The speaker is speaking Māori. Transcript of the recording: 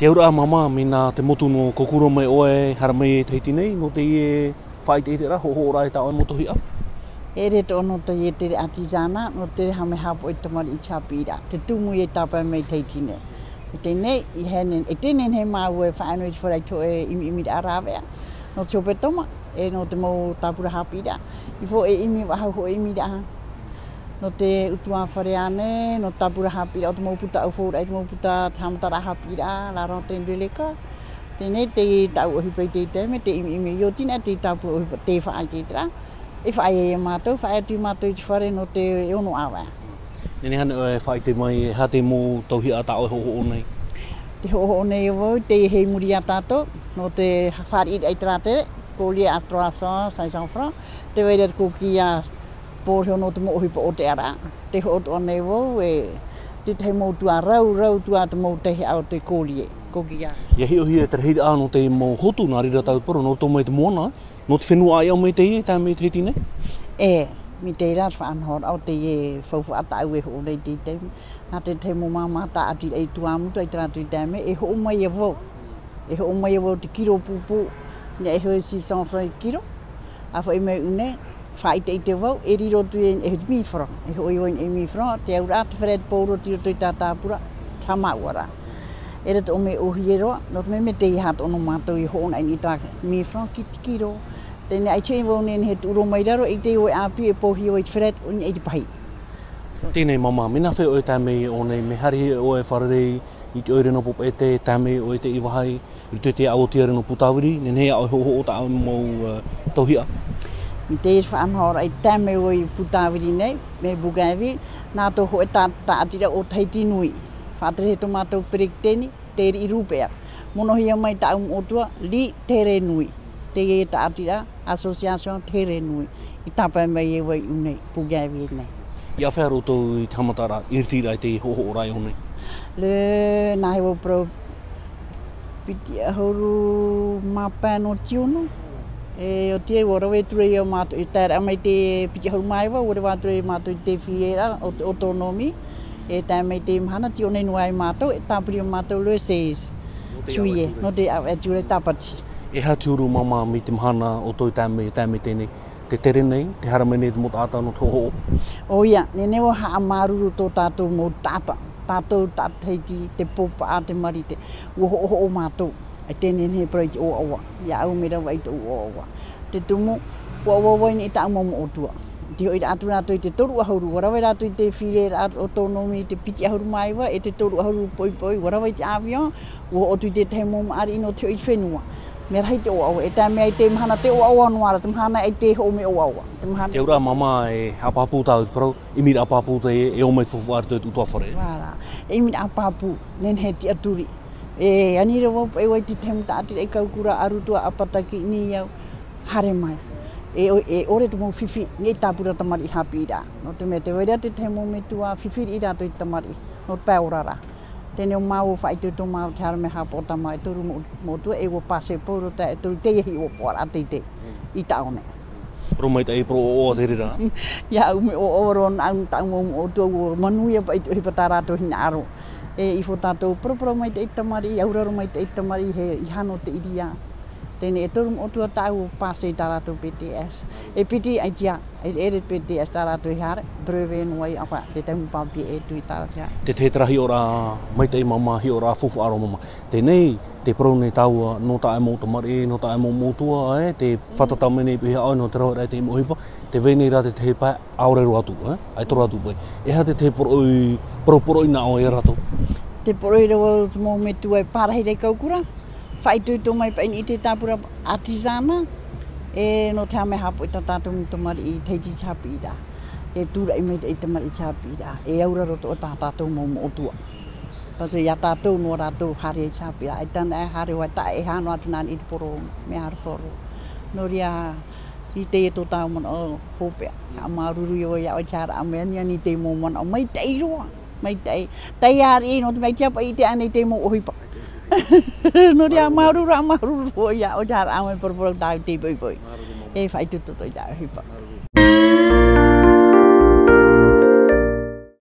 Te ura mama mina te motu no kokuro mai oe hara mai Tahiti nei no te e whai te ra ho ora e tau motu hia. E re to no te e te artisana no te hame hapo I tamari I chapira. Te tumu e tapa mai Tahiti nei. I te nei I henen e tenen he mau e whaano I wharai to e imi arawea. No te ope toma e no te mo tapura hapira. I fo e imi waha ho imi da. No te utua whareane, no tapura hapira, o te mauputa au fōra, te mauputa tamatara hapira, la ronte ndreleka. Tēnei te tau ohipa I te teme, te imi yo tina te tapura ohipa te whaai te tra. E whaai e mātou, whaai atu mātou I te whare no te ono awa. Nene hane e whaai te mai, ha te mō tauhi a tau e hoho nei? Te hoho nei e wau, te hei muri a tātou, no te whaari I tra te, ko lia a 300, 500 francs, te weira ko ki a pōreo no te mohipa o te ara. Te hoto anei wau e te te mō tua rau tua te mō tehe au te kōlie, koki a. Ia hi o hi e te rehiri āno te mō hotu nā rira tau poro, no tō mai te mōna, no te whenua ai au mai te ie, tā mai te hiti nei? E, mi te rās whaanhor au te ie whauwha ata au e ho rei te teime. Nā te mō māmata ati ei tuamutu ai trātu I teime, e ho mai e wau. E ho mai e wau te kiro pūpū, nia e hoi 600 francs kiro. A whai mai une, whai te wau, e riro tu e mi franc. E hoi oin e mi franc, te aura te wharet pōro tiro tui tā tāpura, tā mauara. E rata o me ohi e roa, no te me te I hat ono mātou I hoona I ni tā mi franc ki te kiro. Tēne ai tēne wau nene he tūro mai raro, I te oe api e pohi o I te wharet, o ni e te pahi. Tēnei mama, mina whai oe tāmei o nei, me hari oe wharerei, I te oere no popa e te tāmei o te iwahai, I te aotiare no putawiri, nene hea oe hoho o tā au mō tauhia. Mi te e whaanhora I tāmei o I putawiri nei, me Bougainville, nā tō ho e tā atira o Tahiti nui. Whātere he tō mātou perek tēni, te I rupea. Monohia mai tā au otua, li tere nui. Te e tā atira, Association tere nui. I tāpai mai e wai unei, Bougainville nei. Ia whea roto I tamatara, irtira I te hoho o rai o nei? Le nā hewa pro piti ahoru mapano tiono. E o tia ora we ture I o mātou I tāra mai te piti ahoru maiwa, ora wā ture mātou I te whiera o te autonomi. E tā mai te mahana tiono nua I mātou, e tāpuri o mātou le seis. Juillet, no te au e ture tāpati. E ha tūru mama mi te mahana o toi tāmei tēnei, te tere nei, te haramai nei te mo tātau no tō ho'o? O ia, ne wa haa maruru tō tātou mō tāta. Tātou tāteiti, te popa a te mari te uho o mātou. E tēnei he proi te o awa. Ia au mera wai te o awa. Te tumu, o awa wai ni ta umamu o tua. Te hoi atu rātou I te toru ahuru. Warawai rātou I te whire autonomi, te piti ahuru maiwa, e te toru ahuru poi. Warawai te avion, o tu te te mo maari ino te oi whenua. Me rahi te o awa. E tā mea I te mahana te o awa anuara. Te mahana I te ho me o awa. Te ura mama e apapu tāu te parau, imi apapu te e o mai fufu ar te utua whare. Wara. E imi apapu, nen he te aturi. E anira wau e wai te temu tātira e kaukura arutua apataki ni au hare mai. E ore te mō whiwhi, ni tāpura tamari hapira. No te mea te waira te temu me tua whiwhiri I rātou I tamari. No te paurara. Tēne o māu whai te tō māu te harame hapo tamai. E toru mō tua e o pase pōro ta e toru te ihi o pōra te te I taone. Romai ta e pro o te rira? Ia ume o oro au taungo o tua o manuia pa I hipa tā rātou hina aro. E I fo tātou pro mai te itamari, I auraro mai te itamari he I hano te iria. Tēne e toru o tua tāu pāse I tā rātou PTS. E piti ai tia, e ere PTS tā rātou I hare, breve nuai apa, te taumu pāpi e tui tā rātou hare. Te te trahi ora mai te mama, hi ora fufu aro mama. Tēnei, te pro nei tāua, no tā e mō tamari, no tā e mō mōtua, te whatatau menei pihe ai no te rohera te mohipa, te venei rā te he pai, aurero atu, ai toro atu pai. E ha te poroi na o e rato? Te poroi rawa mō me tua e pārahi rei kaukura. Whai tui tō mai paini I te tāpura artisana, e no te hame hapo I tā tātou mi tamari I Tahiti chapira. E tūra I mei te tamari chapira. E aura roto o tā tātou mō otua. Paso ia tātou no rātou hare chapira. E tāna e hare wai tā e hano atu nāni I te poro me hara whoro. No ria I te e tō tāu mana o hōpea. Ha maruru I o ia o chara a mea ni te mō mana o mai tei roa. Mai tei. Tei ari no te mai tiapa I te ane te mō ohipa. No ria maruru o ia o chara a mea poro tāu te poi. E whai tuto i tā ohipa.